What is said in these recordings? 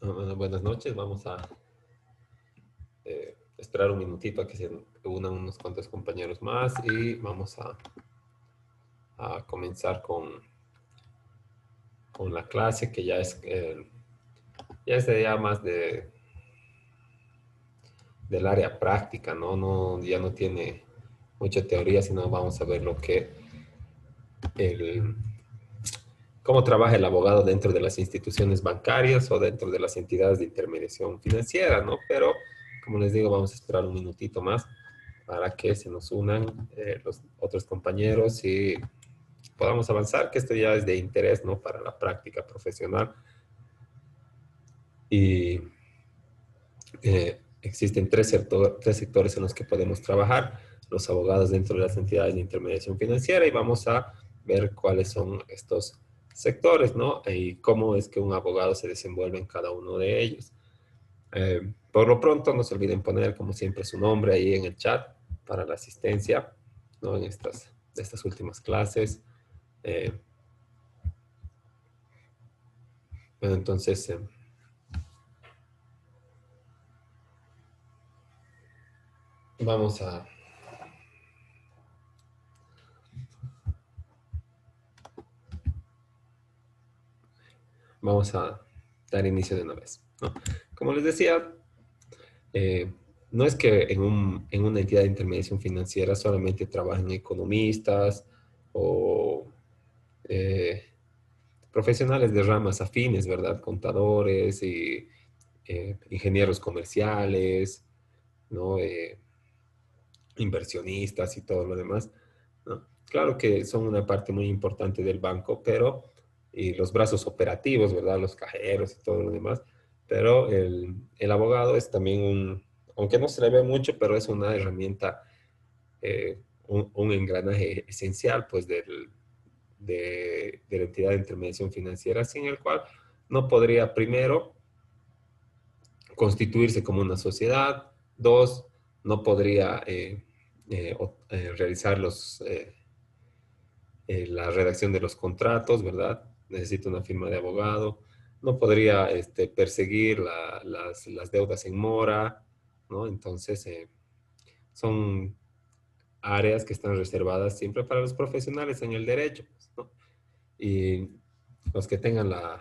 Buenas noches, vamos a esperar un minutito a que se unan unos cuantos compañeros más y vamos a comenzar con la clase que ya es ya más del área práctica, ¿no? Ya no tiene mucha teoría, sino vamos a ver el, cómo trabaja el abogado dentro de las instituciones bancarias o dentro de las entidades de intermediación financiera, ¿no? Pero, como les digo, vamos a esperar un minutito más para que se nos unan los otros compañeros y podamos avanzar, que esto ya es de interés, ¿no? Para la práctica profesional. Y existen tres sectores en los que podemos trabajar, los abogados dentro de las entidades de intermediación financiera, y vamos a ver cuáles son estos sectores, ¿no? Y cómo es que un abogado se desenvuelve en cada uno de ellos. Por lo pronto, no se olviden poner, como siempre, su nombre ahí en el chat para la asistencia, ¿no? En estas últimas clases. Eh, bueno, entonces, vamos a, vamos a dar inicio de una vez, ¿no? Como les decía, eh, no es que en una entidad de intermediación financiera solamente trabajen economistas o eh, profesionales de ramas afines, ¿verdad? Contadores y ingenieros comerciales, ¿no? Inversionistas y todo lo demás, ¿no? Claro que son una parte muy importante del banco, pero, y los brazos operativos, ¿verdad? Los cajeros y todo lo demás, pero el abogado es también aunque no se le ve mucho, pero es una herramienta, un engranaje esencial, pues, de la entidad de intermediación financiera, sin el cual no podría, primero, constituirse como una sociedad. Dos, no podría realizar la redacción de los contratos, ¿verdad? Necesita una firma de abogado. No podría perseguir las deudas en mora, ¿no? Entonces, son áreas que están reservadas siempre para los profesionales en el derecho, pues, ¿no? Y los que tengan la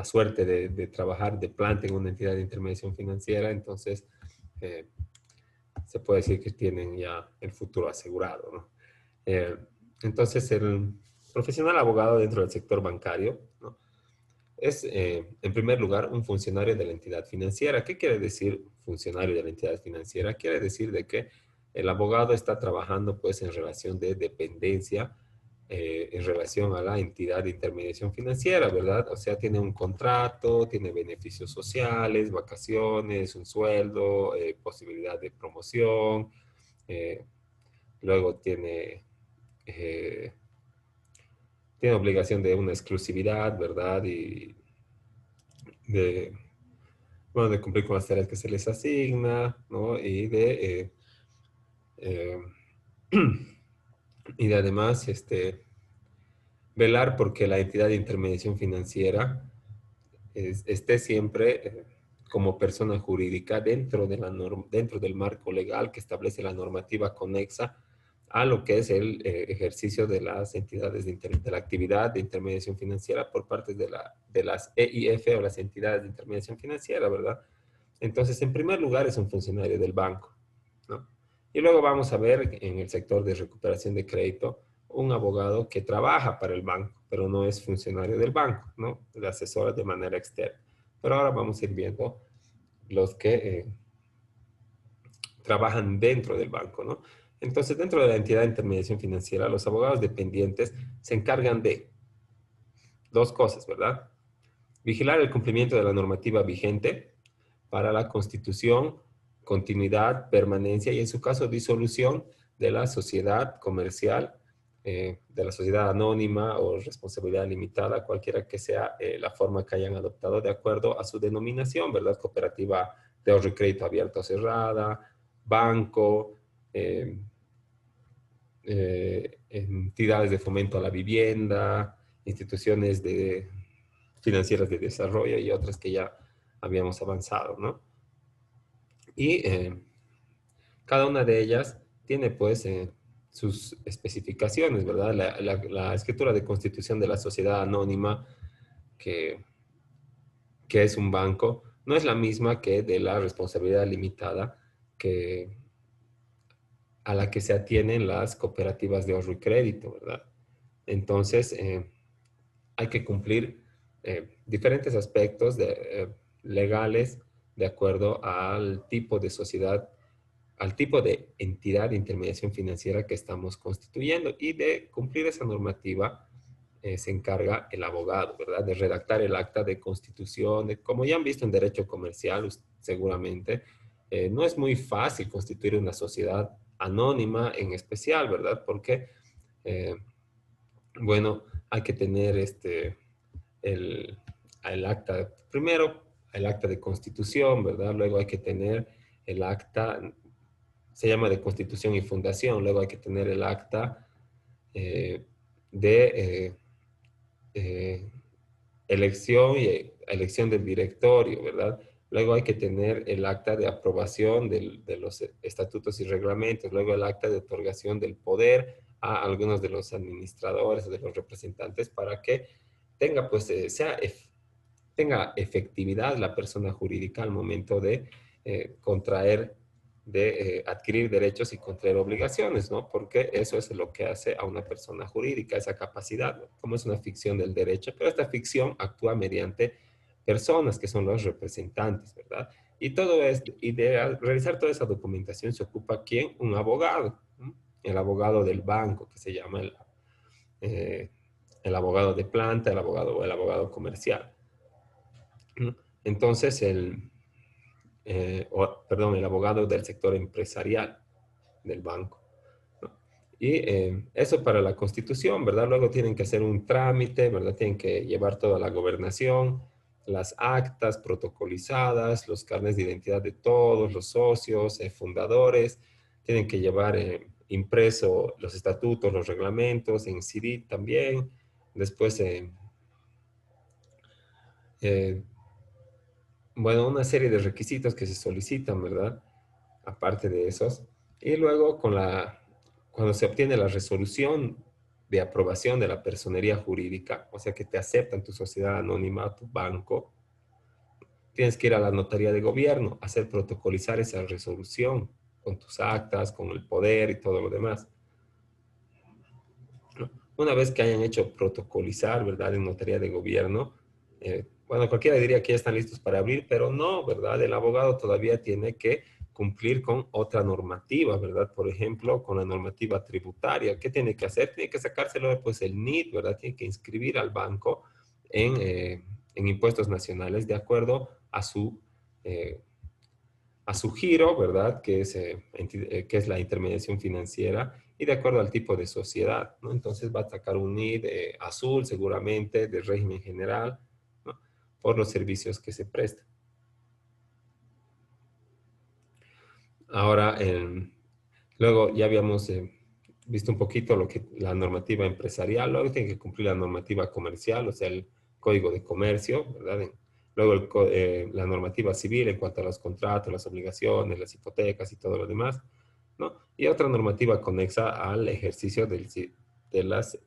suerte de trabajar de planta en una entidad de intermediación financiera, entonces eh, se puede decir que tienen ya el futuro asegurado, ¿no? Eh, entonces, el profesional abogado dentro del sector bancario, ¿no? Es, en primer lugar, un funcionario de la entidad financiera. ¿Qué quiere decir funcionario de la entidad financiera? Quiere decir de que el abogado está trabajando, pues, en relación de dependencia, en relación a la entidad de intermediación financiera, ¿verdad? O sea, tiene un contrato, tiene beneficios sociales, vacaciones, un sueldo, posibilidad de promoción, eh, luego eh, tiene obligación de una exclusividad, ¿verdad? Y de, bueno, de cumplir con las tareas que se les asigna, ¿no? Eh, y de además, velar porque la entidad de intermediación financiera esté siempre como persona jurídica dentro del marco legal que establece la normativa conexa a lo que es el ejercicio de las entidades de la actividad de intermediación financiera por parte de las EIF o las entidades de intermediación financiera, ¿verdad? Entonces, en primer lugar, es un funcionario del banco, ¿no? Y luego vamos a ver en el sector de recuperación de crédito un abogado que trabaja para el banco, pero no es funcionario del banco, ¿no? Le asesora de manera externa. Pero ahora vamos a ir viendo los que trabajan dentro del banco, ¿no? Entonces, dentro de la entidad de intermediación financiera, los abogados dependientes se encargan de dos cosas, ¿verdad? Vigilar el cumplimiento de la normativa vigente para la constitución, continuidad, permanencia y en su caso disolución de la sociedad comercial, de la sociedad anónima o responsabilidad limitada, cualquiera que sea la forma que hayan adoptado de acuerdo a su denominación, ¿verdad? Cooperativa de ahorro y crédito abierta o cerrada, banco, eh, entidades de fomento a la vivienda, instituciones financieras de desarrollo y otras que ya habíamos avanzado, ¿no? Y cada una de ellas tiene pues sus especificaciones, ¿verdad? La escritura de constitución de la sociedad anónima, que, que es un banco, no es la misma que de la responsabilidad limitada que, a la que se atienen las cooperativas de ahorro y crédito, ¿verdad? Entonces, hay que cumplir diferentes aspectos legales de acuerdo al tipo de sociedad, al tipo de entidad de intermediación financiera que estamos constituyendo, y de cumplir esa normativa se encarga el abogado, ¿verdad? De redactar el acta de constitución, como ya han visto en derecho comercial, seguramente, no es muy fácil constituir una sociedad anónima en especial, ¿verdad? Porque, eh, bueno, hay que tener el, el acta, primero el acta de constitución, ¿verdad? Luego hay que tener el acta, se llama de constitución y fundación, luego hay que tener el acta eh, de eh, elección y elección del directorio, ¿verdad? Luego hay que tener el acta de aprobación de los estatutos y reglamentos, luego el acta de otorgación del poder a algunos de los administradores o de los representantes para que tenga, pues, tenga efectividad la persona jurídica al momento de contraer, de adquirir derechos y contraer obligaciones, ¿no? Porque eso es lo que hace a una persona jurídica, esa capacidad, ¿no? Como es una ficción del derecho, pero esta ficción actúa mediante personas que son los representantes, ¿verdad? Y todo es, y de realizar toda esa documentación se ocupa ¿quién? Un abogado, ¿no? El abogado del banco, que se llama eh, el abogado de planta, el abogado comercial. Entonces, perdón, el abogado del sector empresarial del banco, ¿no? Y eso para la constitución, ¿verdad? Luego tienen que hacer un trámite, ¿verdad? Tienen que llevar toda la gobernación, las actas protocolizadas, los carnes de identidad de todos los socios, fundadores, tienen que llevar impreso los estatutos, los reglamentos, en CD también. Después, eh, bueno, una serie de requisitos que se solicitan, ¿verdad? Aparte de esos. Y luego cuando se obtiene la resolución de aprobación de la personería jurídica, o sea que te aceptan tu sociedad anónima, tu banco, tienes que ir a la notaría de gobierno, hacer protocolizar esa resolución con tus actas, con el poder y todo lo demás. Una vez que hayan hecho protocolizar, ¿verdad? En notaría de gobierno, bueno, cualquiera diría que ya están listos para abrir, pero no, ¿verdad? El abogado todavía tiene que cumplir con otra normativa, ¿verdad? Por ejemplo, con la normativa tributaria. ¿Qué tiene que hacer? Tiene que sacárselo, pues, el NIT, ¿verdad? Tiene que inscribir al banco en impuestos nacionales de acuerdo eh, a su giro, ¿verdad? Que es la intermediación financiera, y de acuerdo al tipo de sociedad, ¿no? Entonces va a sacar un NID azul seguramente, de régimen general, ¿no? Por los servicios que se prestan. Ahora, luego ya habíamos visto un poquito la normativa empresarial, luego tiene que cumplir la normativa comercial, o sea, el código de comercio, ¿verdad? Luego la normativa civil en cuanto a los contratos, las obligaciones, las hipotecas y todo lo demás, ¿no? Y otra normativa conexa al ejercicio de las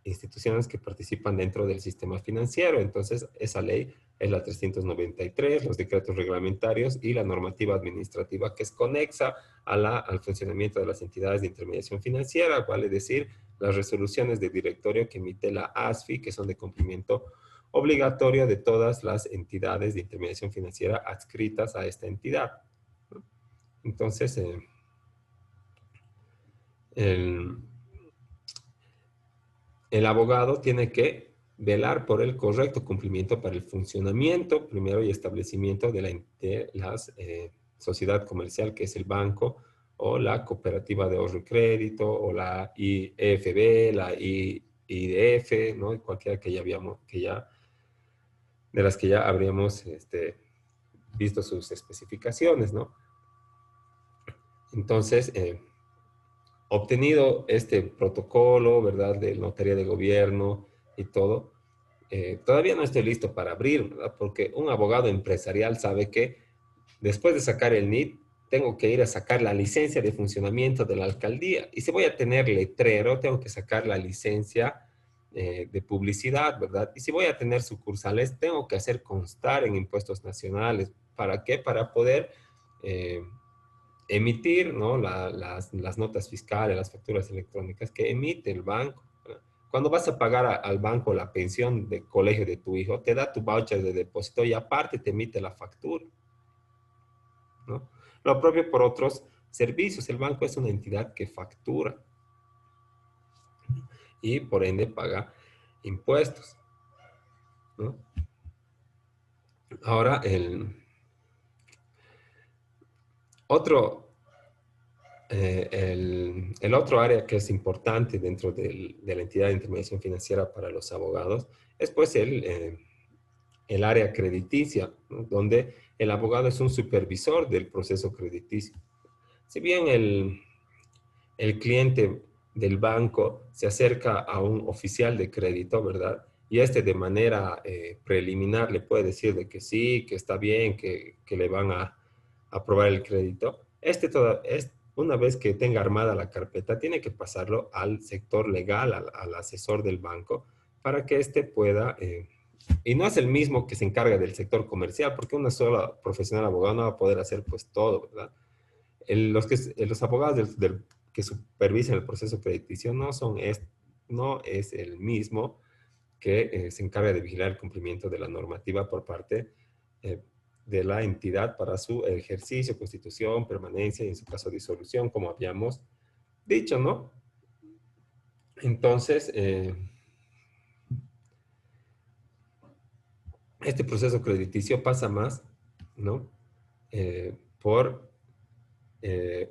instituciones que participan dentro del sistema financiero. Entonces, esa ley es la 393, los decretos reglamentarios y la normativa administrativa que es conexa al funcionamiento de las entidades de intermediación financiera, vale decir, las resoluciones de directorio que emite la ASFI, que son de cumplimiento obligatorio de todas las entidades de intermediación financiera adscritas a esta entidad, ¿no? Entonces, el, el abogado tiene que velar por el correcto cumplimiento para el funcionamiento, primero, y establecimiento de la sociedad comercial, que es el banco, o la cooperativa de ahorro y crédito, o la IFB, la IDF, ¿no? Cualquiera de las que ya habríamos visto sus especificaciones, ¿no? Entonces, obtenido este protocolo, ¿verdad? De notaría de gobierno y todo, todavía no estoy listo para abrir, ¿verdad? Porque un abogado empresarial sabe que después de sacar el NIT, tengo que ir a sacar la licencia de funcionamiento de la alcaldía. Y si voy a tener letrero, tengo que sacar la licencia de publicidad, ¿verdad? Y si voy a tener sucursales, tengo que hacer constar en impuestos nacionales. ¿Para qué? Para poder eh, emitir, ¿no? Las notas fiscales, las facturas electrónicas que emite el banco. Cuando vas a pagar al banco la pensión de colegio de tu hijo, te da tu voucher de depósito y aparte te emite la factura, ¿no? Lo propio por otros servicios. El banco es una entidad que factura y por ende paga impuestos, ¿no? Ahora, otro, el otro área que es importante dentro de la entidad de intermediación financiera para los abogados es pues el área crediticia, ¿no? Donde el abogado es un supervisor del proceso crediticio. Si bien el cliente del banco se acerca a un oficial de crédito, ¿verdad? Y este de manera preliminar le puede decir de que sí, que está bien, que le van a aprobar el crédito. Una vez que tenga armada la carpeta, tiene que pasarlo al sector legal, al asesor del banco, para que éste pueda, y no es el mismo que se encarga del sector comercial, porque una sola profesional abogado no va a poder hacer pues todo, ¿verdad? Los abogados que supervisan el proceso crediticio no es el mismo que se encarga de vigilar el cumplimiento de la normativa por parte eh, de la entidad para su ejercicio, constitución, permanencia y en su caso disolución, como habíamos dicho, ¿no? Entonces, este proceso crediticio pasa más, ¿no? Por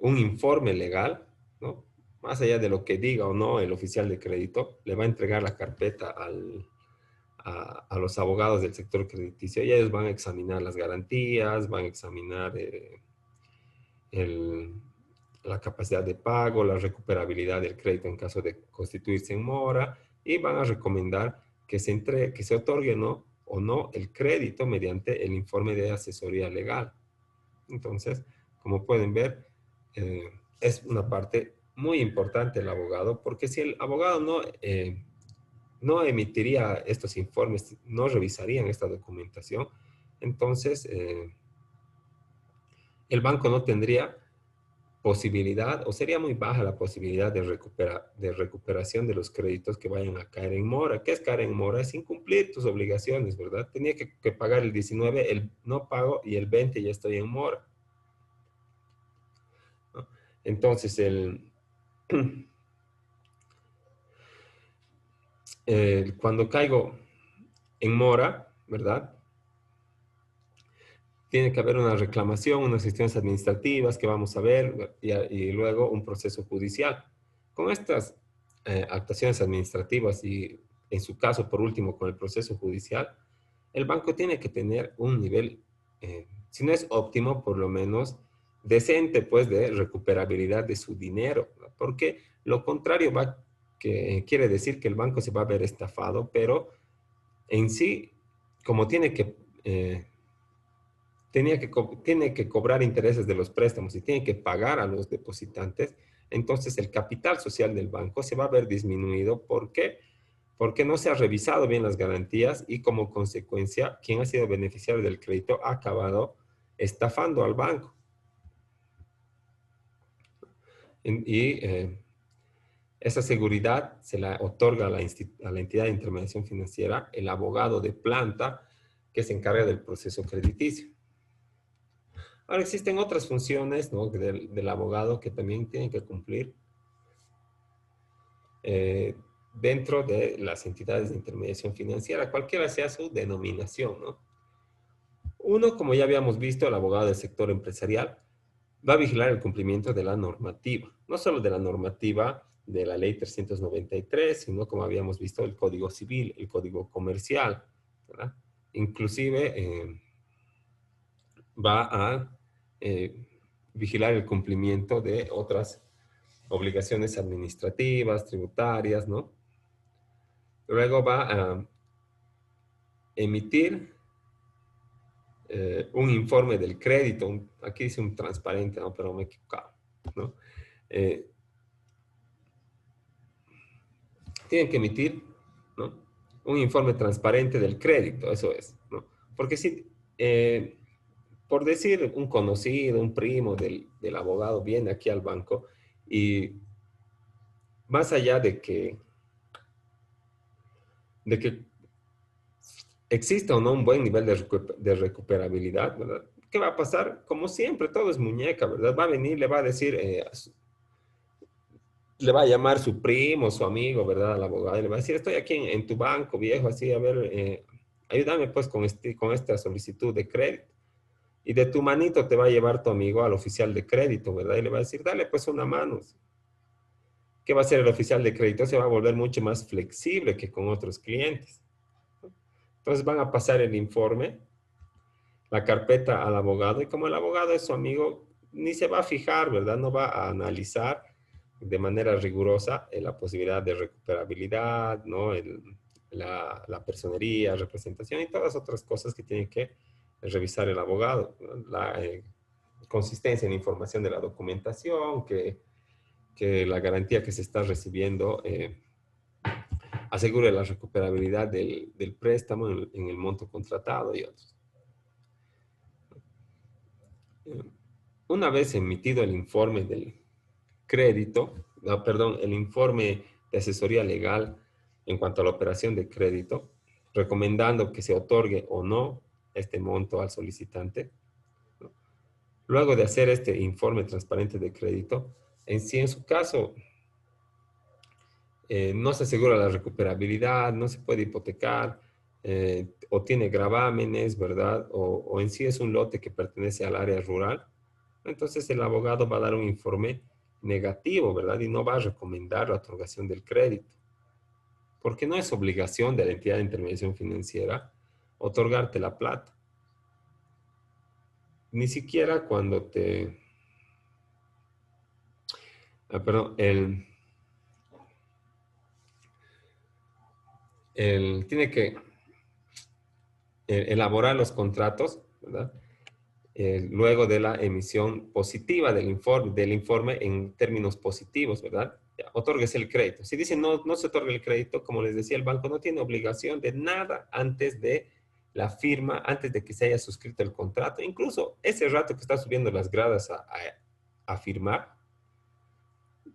un informe legal, ¿no? Más allá de lo que diga o no el oficial de crédito, le va a entregar la carpeta a los abogados del sector crediticio y ellos van a examinar las garantías, van a examinar el, la capacidad de pago, la recuperabilidad del crédito en caso de constituirse en mora y van a recomendar que se otorgue ¿no? o no el crédito mediante el informe de asesoría legal. Entonces, como pueden ver, es una parte muy importante el abogado, porque si el abogado no emitiría estos informes, no revisarían esta documentación, entonces el banco no tendría posibilidad o sería muy baja la posibilidad de recuperación de los créditos que vayan a caer en mora. ¿Qué es caer en mora? Es incumplir tus obligaciones, ¿verdad? Tenía que pagar el 19, el no pago y el 20 ya estoy en mora, ¿no? Entonces, cuando caigo en mora, ¿verdad? Tiene que haber una reclamación, unas gestiones administrativas que vamos a ver y luego un proceso judicial. Con estas actuaciones administrativas y en su caso, por último, con el proceso judicial, el banco tiene que tener un nivel, si no es óptimo, por lo menos decente, pues, de recuperabilidad de su dinero, ¿no? Porque lo contrario que quiere decir que el banco se va a ver estafado, pero en sí, como tiene que cobrar intereses de los préstamos y tiene que pagar a los depositantes, entonces el capital social del banco se va a ver disminuido. ¿Por qué? Porque no se ha revisado bien las garantías y como consecuencia, quien ha sido beneficiario del crédito ha acabado estafando al banco. Y esa seguridad se la otorga a la entidad de intermediación financiera el abogado de planta que se encarga del proceso crediticio. Ahora existen otras funciones, ¿no? del abogado que también tienen que cumplir eh, dentro de las entidades de intermediación financiera, cualquiera sea su denominación, ¿no? Uno, como ya habíamos visto, el abogado del sector empresarial va a vigilar el cumplimiento de la normativa, no solo de la normativa de la ley 393, sino como habíamos visto el Código Civil, el Código Comercial, ¿verdad? Inclusive va a eh, vigilar el cumplimiento de otras obligaciones administrativas, tributarias, ¿no? Luego va emitir un informe del crédito. Aquí dice un transparente, ¿no? Pero me he equivocado, ¿no? Eh, Tienen que emitir, ¿no? Un informe transparente del crédito, eso es, ¿no? Porque si, por decir, un conocido, un primo del abogado viene aquí al banco y más allá de que exista o no un buen nivel de recuperabilidad, ¿verdad? ¿Qué va a pasar? Como siempre, todo es muñeca, ¿verdad? Va a venir, le va a decir, le va a llamar su primo, su amigo, ¿verdad? Al abogado y le va a decir, estoy aquí en tu banco, viejo, así, a ver, ayúdame pues con esta solicitud de crédito. Y de tu manito te va a llevar tu amigo al oficial de crédito, ¿verdad? Y le va a decir, dale pues una mano. ¿Qué va a hacer el oficial de crédito? Se va a volver mucho más flexible que con otros clientes. Entonces van a pasar el informe, la carpeta al abogado y como el abogado es su amigo, ni se va a fijar, ¿verdad? No va a analizar de manera rigurosa la posibilidad de recuperabilidad, ¿no? La personería, representación y todas otras cosas que tiene que revisar el abogado. ¿No? La consistencia en la información de la documentación, que la garantía que se está recibiendo asegure la recuperabilidad del préstamo en el monto contratado y otros. Una vez emitido el informe del crédito, perdón, el informe de asesoría legal en cuanto a la operación de crédito, recomendando que se otorgue o no este monto al solicitante. ¿No? Luego de hacer este informe transparente de crédito, si en su caso no se asegura la recuperabilidad, no se puede hipotecar, o tiene gravámenes, ¿verdad? O en sí es un lote que pertenece al área rural, entonces el abogado va a dar un informe negativo, ¿verdad? Y no va a recomendar la otorgación del crédito, porque no es obligación de la entidad de intermediación financiera otorgarte la plata. Ni siquiera cuando perdón, tiene que elaborar los contratos, ¿verdad? Luego de la emisión positiva del informe en términos positivos, ¿verdad? Ya, otórguese el crédito. Si dice no, no se otorga el crédito, como les decía, el banco no tiene obligación de nada antes de la firma, antes de que se haya suscrito el contrato. Incluso ese rato que está subiendo las gradas a firmar,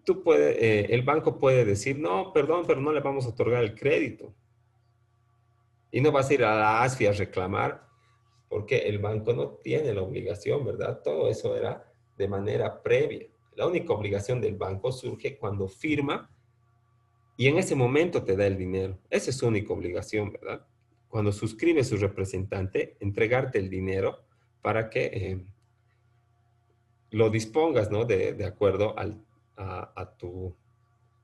el banco puede decir, no, perdón, pero no le vamos a otorgar el crédito. Y no vas a ir a la ASFI a reclamar porque el banco no tiene la obligación, ¿verdad? Todo eso era de manera previa. La única obligación del banco surge cuando firma y en ese momento te da el dinero. Esa es su única obligación, ¿verdad? Cuando suscribe su representante, entregarte el dinero para que lo dispongas, ¿no? De acuerdo a tu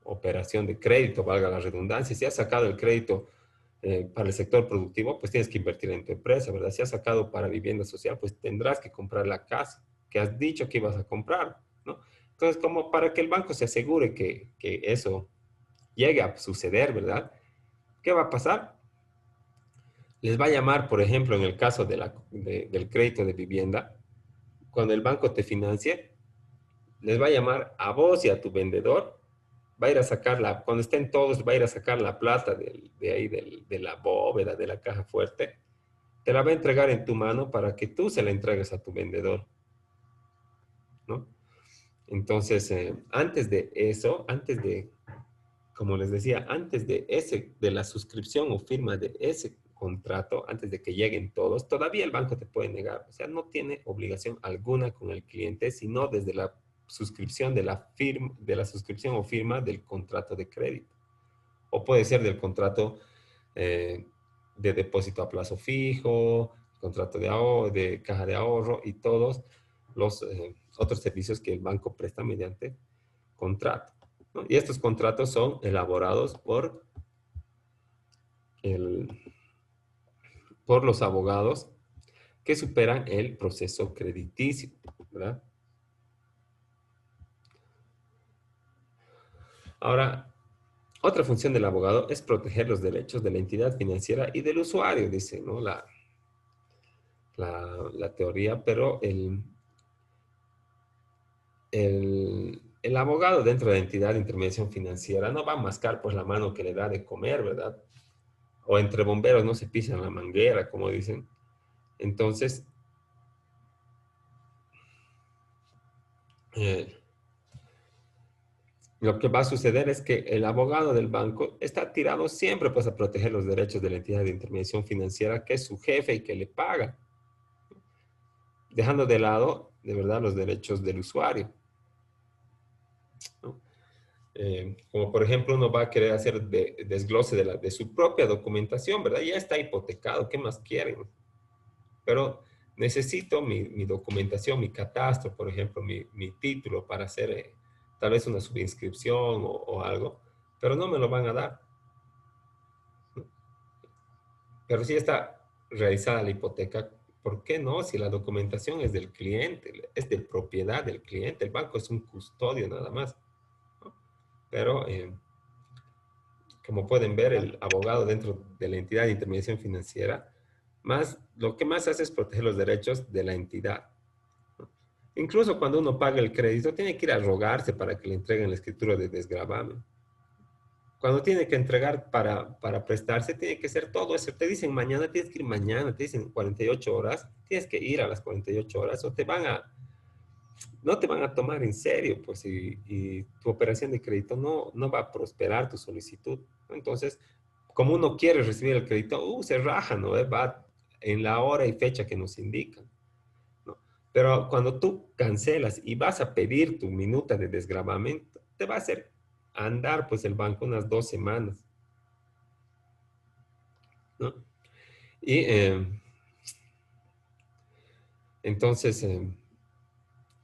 operación de crédito, valga la redundancia. Si has sacado el crédito para el sector productivo, pues tienes que invertir en tu empresa, ¿verdad? Si has sacado para vivienda social, pues tendrás que comprar la casa que has dicho que ibas a comprar, ¿no? Entonces, como para que el banco se asegure que eso llegue a suceder, ¿verdad? ¿Qué va a pasar? Les va a llamar, por ejemplo, en el caso del crédito de vivienda, cuando el banco te financie, les va a llamar a vos y a tu vendedor, va a ir a sacar cuando estén todos, va a ir a sacar la plata de ahí, de la bóveda, de la caja fuerte, te la va a entregar en tu mano para que tú se la entregues a tu vendedor, ¿no? Entonces, antes de eso, como les decía, antes de la suscripción o firma de ese contrato, antes de que lleguen todos, todavía el banco te puede negar. O sea, no tiene obligación alguna con el cliente, sino desde la suscripción de la suscripción o firma del contrato de crédito. O puede ser del contrato eh, de depósito a plazo fijo, contrato de ahorro, de caja de ahorro y todos los otros servicios que el banco presta mediante contrato. ¿No? Y estos contratos son elaborados el, por los abogados que superan el proceso crediticio, ¿verdad? Ahora, Otra función del abogado es proteger los derechos de la entidad financiera y del usuario, dice, ¿no? La teoría, pero el abogado dentro de la entidad de intermediación financiera no va a mascar pues la mano que le da de comer, ¿verdad? O entre bomberos no se pisan la manguera, como dicen. Entonces, eh, lo que va a suceder es que el abogado del banco está tirado siempre pues a proteger los derechos de la entidad de intermediación financiera que es su jefe y que le paga, dejando de lado de verdad los derechos del usuario, ¿no? Como por ejemplo uno va a querer hacer desglose de su propia documentación, ¿verdad? Ya está hipotecado, ¿qué más quieren? Pero necesito mi documentación, mi catastro, por ejemplo, mi título para hacer tal vez una subinscripción o algo, pero no me lo van a dar, ¿no? Pero si está realizada la hipoteca, ¿por qué no? Si la documentación es del cliente, es de propiedad del cliente, el banco es un custodio nada más, ¿no? Pero como pueden ver, el abogado dentro de la entidad de intermediación financiera, lo que más hace es proteger los derechos de la entidad, ¿no? Incluso cuando uno paga el crédito, tiene que ir a rogarse para que le entreguen la escritura de desgravamen. Cuando tiene que entregar para prestarse, tiene que ser todo eso. Te dicen mañana, tienes que ir mañana, te dicen 48 horas, tienes que ir a las 48 horas o no te van a tomar en serio, pues, y tu operación de crédito no va a prosperar tu solicitud, ¿no? Entonces, como uno quiere recibir el crédito, se raja, ¿no? Va en la hora y fecha que nos indican, ¿no? Pero cuando tú cancelas y vas a pedir tu minuta de desgravamiento, te va a hacer andar, pues, el banco unas 2 semanas, ¿no? Y entonces,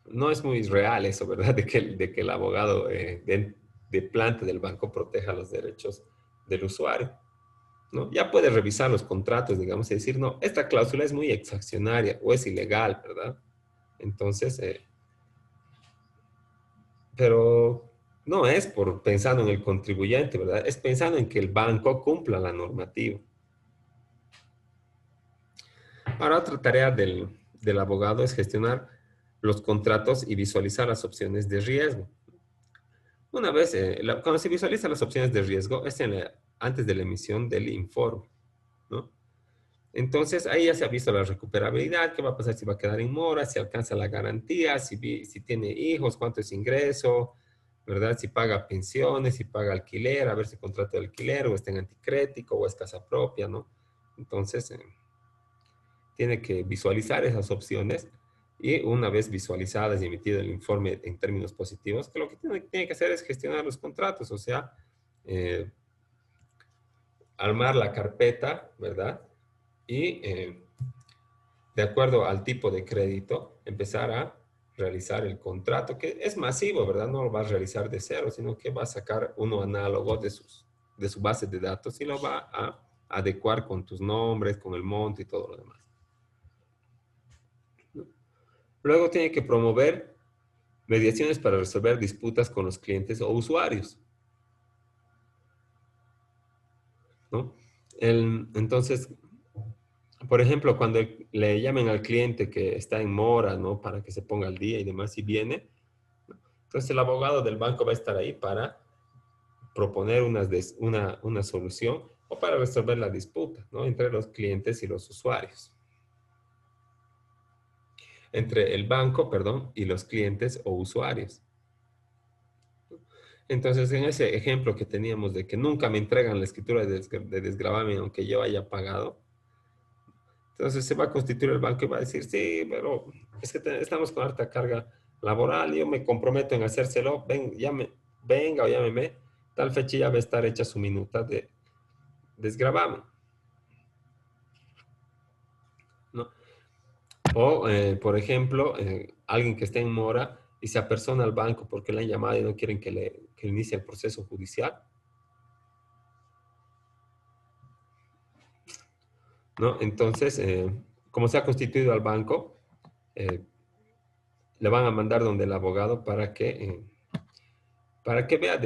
no es muy real eso, ¿verdad? De que el abogado de planta del banco proteja los derechos del usuario, ¿no? Ya puede revisar los contratos, digamos, y decir, no, esta cláusula es muy exaccionaria o es ilegal, ¿verdad? Entonces, pero no es por pensando en el contribuyente, ¿verdad? Es pensando en que el banco cumpla la normativa. Ahora, otra tarea del abogado es gestionar los contratos y visualizar las opciones de riesgo. Una vez, cuando se visualizan las opciones de riesgo, es antes de la emisión del informe, ¿no? Entonces, ahí ya se ha visto la recuperabilidad, qué va a pasar si va a quedar en mora, si alcanza la garantía, si tiene hijos, cuánto es ingreso, ¿verdad? Si paga pensiones, si paga alquiler, a ver si contrato de alquiler o está en anticrético o es casa propia, ¿no? Entonces, tiene que visualizar esas opciones y una vez visualizadas y emitido el informe en términos positivos, que lo que tiene que hacer es gestionar los contratos, o sea, eh, armar la carpeta, ¿verdad? Y de acuerdo al tipo de crédito, empezar a realizar el contrato, que es masivo, ¿verdad? No lo va a realizar de cero, sino que va a sacar uno análogo de su base de datos y lo va a adecuar con tus nombres, con el monto y todo lo demás. Luego tiene que promover mediaciones para resolver disputas con los clientes o usuarios, ¿no? Entonces, por ejemplo, cuando le llamen al cliente que está en mora, ¿no? Para que se ponga al día y demás, y viene, ¿no? Entonces el abogado del banco va a estar ahí para proponer una solución o para resolver la disputa, ¿no? Entre los clientes y los usuarios. Entre el banco, perdón, y los clientes o usuarios. Entonces, en ese ejemplo que teníamos de que nunca me entregan la escritura de desgravamen aunque yo haya pagado, entonces se va a constituir el banco y va a decir, sí, pero es que estamos con harta carga laboral, yo me comprometo en hacérselo, venga o llámeme, tal fecha ya va a estar hecha su minuta de desgravamen, ¿no? O, por ejemplo, alguien que esté en mora y se apersona al banco porque le han llamado y no quieren que inicie el proceso judicial, ¿no? Entonces, como se ha constituido al banco, eh, le van a mandar donde el abogado para que vea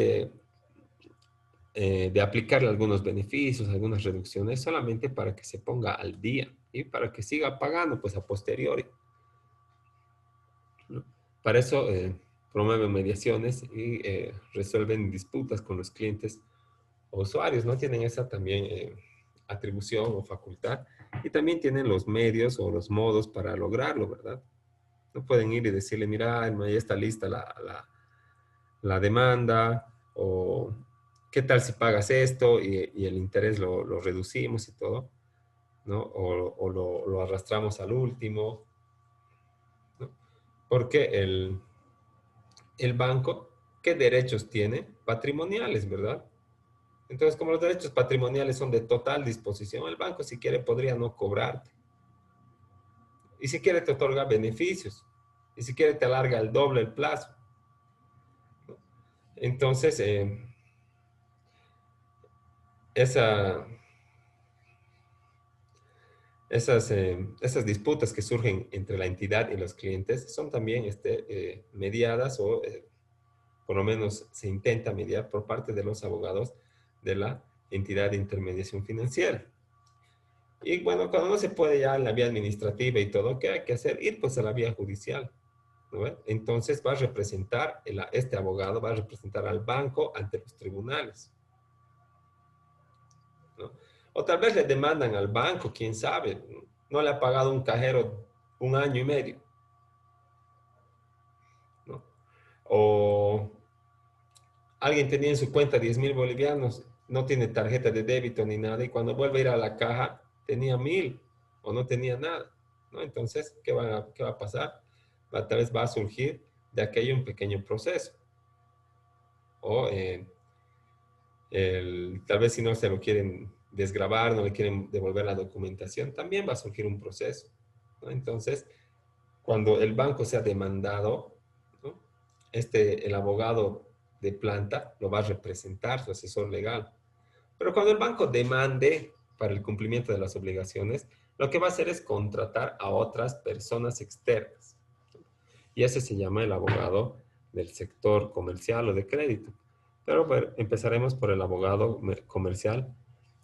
de aplicarle algunos beneficios, algunas reducciones, solamente para que se ponga al día y para que siga pagando pues a posteriori, ¿no? Para eso promueven mediaciones y resuelven disputas con los clientes o usuarios, ¿no? Tienen esa también atribución o facultad y también tienen los medios o los modos para lograrlo, ¿verdad? No pueden ir y decirle, mira, ya está lista la demanda, o qué tal si pagas esto y el interés lo reducimos y todo, ¿no? O lo arrastramos al último, ¿no? Porque el banco, ¿qué derechos tiene? Patrimoniales, ¿verdad? Entonces, como los derechos patrimoniales son de total disposición, el banco si quiere podría no cobrarte. Y si quiere te otorga beneficios. Y si quiere te alarga el doble el plazo. Entonces, esa, esas disputas que surgen entre la entidad y los clientes son también mediadas o por lo menos se intenta mediar por parte de los abogados de la entidad de intermediación financiera. Y bueno, cuando no se puede ya en la vía administrativa y todo, ¿qué hay que hacer? Ir pues a la vía judicial, ¿no? Entonces va a representar, este abogado va a representar al banco ante los tribunales, ¿no? O tal vez le demandan al banco, quién sabe, no le ha pagado un cajero 1 año y medio, ¿no? O alguien tenía en su cuenta 10.000 bolivianos, no tiene tarjeta de débito ni nada, y cuando vuelve a ir a la caja tenía 1.000 o no tenía nada, ¿no? Entonces, qué va a pasar? Tal vez va a surgir de aquello un pequeño proceso. O tal vez si no se lo quieren desgravar, no le quieren devolver la documentación, también va a surgir un proceso, ¿no? Entonces, cuando el banco sea demandado, ¿no? El abogado de planta lo va a representar, su asesor legal. Pero cuando el banco demande para el cumplimiento de las obligaciones, lo que va a hacer es contratar a otras personas externas. Y ese se llama el abogado del sector comercial o de crédito. Pero bueno, empezaremos por el abogado comercial,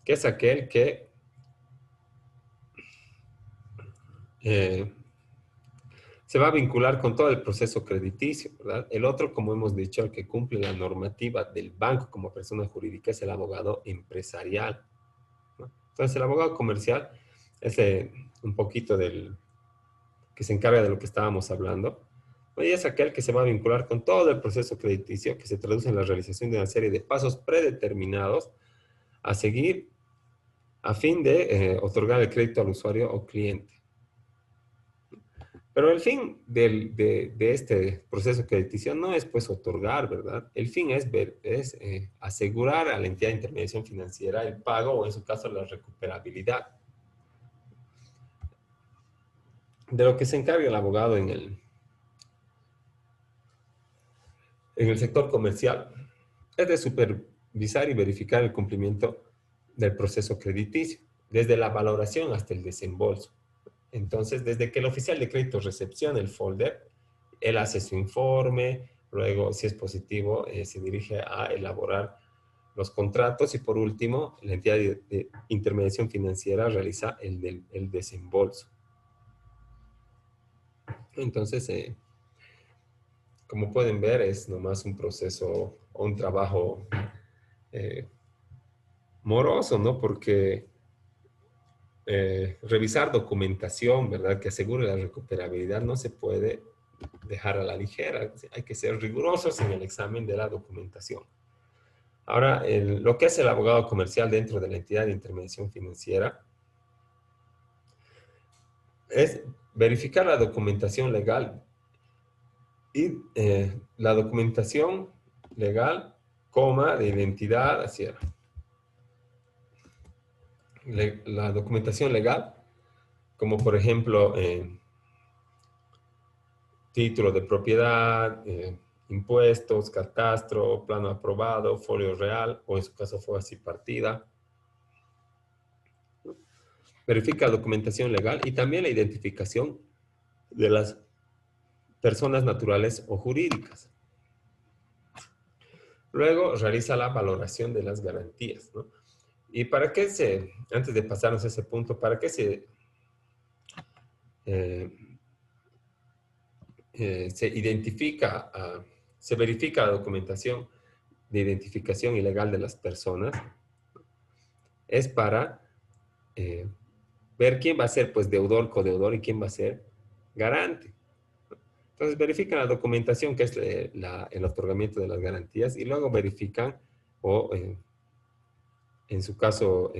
que es aquel que eh, se va a vincular con todo el proceso crediticio, ¿verdad? El otro, como hemos dicho, el que cumple la normativa del banco como persona jurídica es el abogado empresarial, ¿no? Entonces, el abogado comercial es un poquito del que se encarga de lo que estábamos hablando, ¿no? Y es aquel que se va a vincular con todo el proceso crediticio que se traduce en la realización de una serie de pasos predeterminados a seguir a fin de otorgar el crédito al usuario o cliente. Pero el fin de este proceso crediticio no es pues otorgar, ¿verdad? El fin es asegurar a la entidad de intermediación financiera el pago o en su caso la recuperabilidad. De lo que se encarga el abogado en el sector comercial es de supervisar y verificar el cumplimiento del proceso crediticio, desde la valoración hasta el desembolso. Entonces, desde que el oficial de crédito recepciona el folder, él hace su informe, luego, si es positivo, se dirige a elaborar los contratos y por último, la entidad de intermediación financiera realiza el desembolso. Entonces, como pueden ver, es nomás un proceso o un trabajo eh, moroso, ¿no? Porque revisar documentación, ¿verdad? Que asegure la recuperabilidad no se puede dejar a la ligera. Hay que ser rigurosos en el examen de la documentación. Ahora, lo que hace el abogado comercial dentro de la entidad de intermediación financiera es verificar la documentación legal y la documentación legal, coma, de identidad, hacia la documentación legal, como por ejemplo título de propiedad, impuestos, catastro, plano aprobado, folio real, o en su caso fue así partida. Verifica documentación legal y también la identificación de las personas naturales o jurídicas. Luego realiza la valoración de las garantías, ¿no? ¿Y para qué antes de pasarnos a ese punto, para qué eh, se identifica, se verifica la documentación de identificación ilegal de las personas? Es para eh, ver quién va a ser pues deudor, codeudor y quién va a ser garante. Entonces verifican la documentación que es el otorgamiento de las garantías y luego verifican o en su caso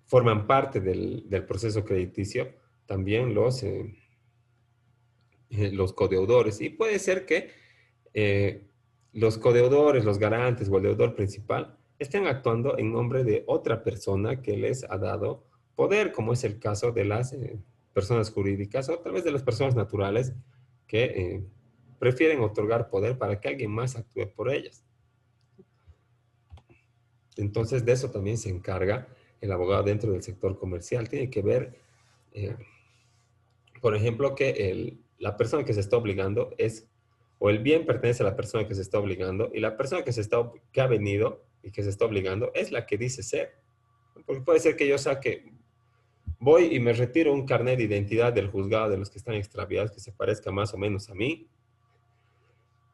forman parte del proceso crediticio también los codeudores. Y puede ser que los codeudores, los garantes o el deudor principal estén actuando en nombre de otra persona que les ha dado poder, como es el caso de las personas jurídicas o tal vez de las personas naturales que prefieren otorgar poder para que alguien más actúe por ellas. Entonces, de eso también se encarga el abogado dentro del sector comercial. Tiene que ver, eh, por ejemplo, que la persona que se está obligando o el bien pertenece a la persona que se está obligando, y la persona que ha venido y que se está obligando es la que dice ser. Porque puede ser que yo voy y me retiro un carnet de identidad del juzgado de los que están extraviados que se parezca más o menos a mí,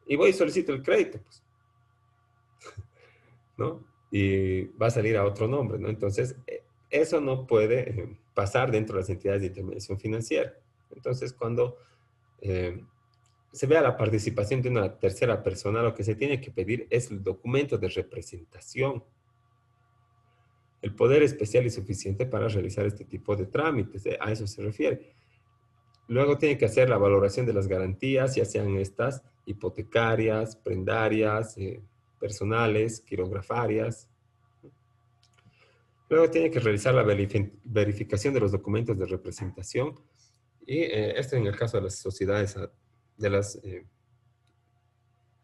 y voy y solicito el crédito, pues, ¿no? Y va a salir a otro nombre, ¿no? Entonces, eso no puede pasar dentro de las entidades de intermediación financiera. Entonces, cuando eh, se vea la participación de una tercera persona, lo que se tiene que pedir es el documento de representación, el poder especial y suficiente para realizar este tipo de trámites, a eso se refiere. Luego tiene que hacer la valoración de las garantías, ya sean estas hipotecarias, prendarias, personales, quirografarias. Luego tiene que realizar la verificación de los documentos de representación, y esto en el caso de las sociedades, de las,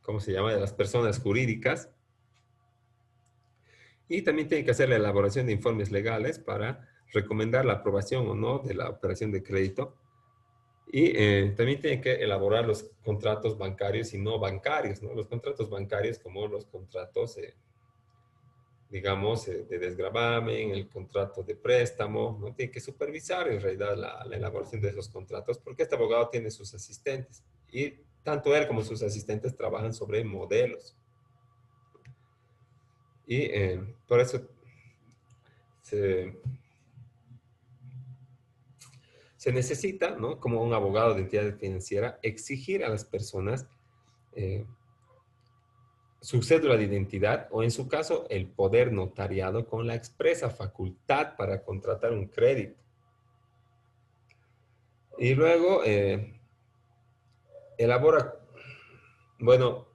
¿cómo se llama? De las personas jurídicas. Y también tiene que hacer la elaboración de informes legales para recomendar la aprobación o no de la operación de crédito. Y también tiene que elaborar los contratos bancarios y no bancarios, ¿no? Los contratos bancarios como los contratos, digamos, de desgravamen, el contrato de préstamo, ¿no? Tiene que supervisar en realidad la elaboración de esos contratos, porque este abogado tiene sus asistentes y tanto él como sus asistentes trabajan sobre modelos. Y por eso se, se necesita, ¿no? Como un abogado de entidad financiera, exigir a las personas eh, su cédula de identidad o, en su caso, el poder notariado con la expresa facultad para contratar un crédito. Y luego elabora, bueno,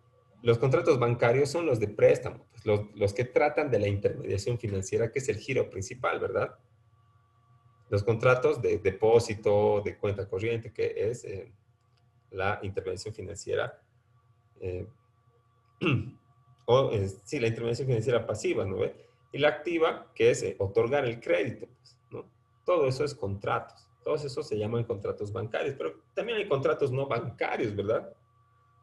los contratos bancarios son los de préstamo, pues los que tratan de la intermediación financiera, que es el giro principal, ¿verdad? Los contratos de depósito, de cuenta corriente, que es la intervención financiera, eh, o sí, la intervención financiera pasiva, ¿no ve? Y la activa, que es otorgar el crédito, pues, ¿no? Todo eso es contratos. Todos esos se llaman contratos bancarios, pero también hay contratos no bancarios, ¿verdad?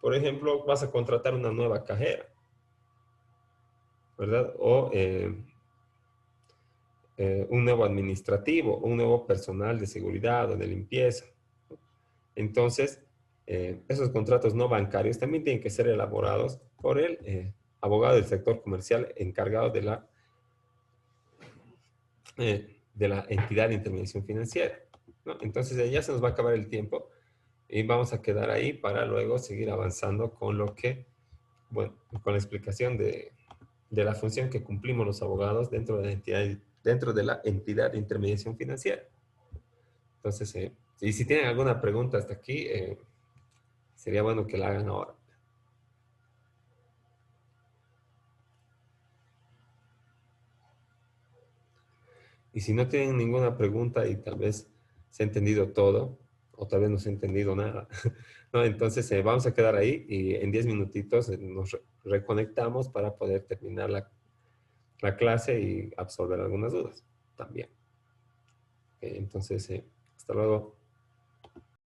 Por ejemplo, vas a contratar una nueva cajera, ¿verdad? O un nuevo administrativo, un nuevo personal de seguridad o de limpieza. Entonces, esos contratos no bancarios también tienen que ser elaborados por el abogado del sector comercial encargado de la entidad de intermediación financiera, ¿no? Entonces, ya se nos va a acabar el tiempo y vamos a quedar ahí para luego seguir avanzando con bueno, con la explicación de la función que cumplimos los abogados dentro de la entidad de intermediación financiera. Entonces, y si tienen alguna pregunta hasta aquí, sería bueno que la hagan ahora. Y si no tienen ninguna pregunta y tal vez se ha entendido todo, o tal vez no se ha entendido nada, ¿no? Entonces vamos a quedar ahí y en 10 minutitos nos reconectamos para poder terminar la clase y absorber algunas dudas también. Entonces, hasta luego.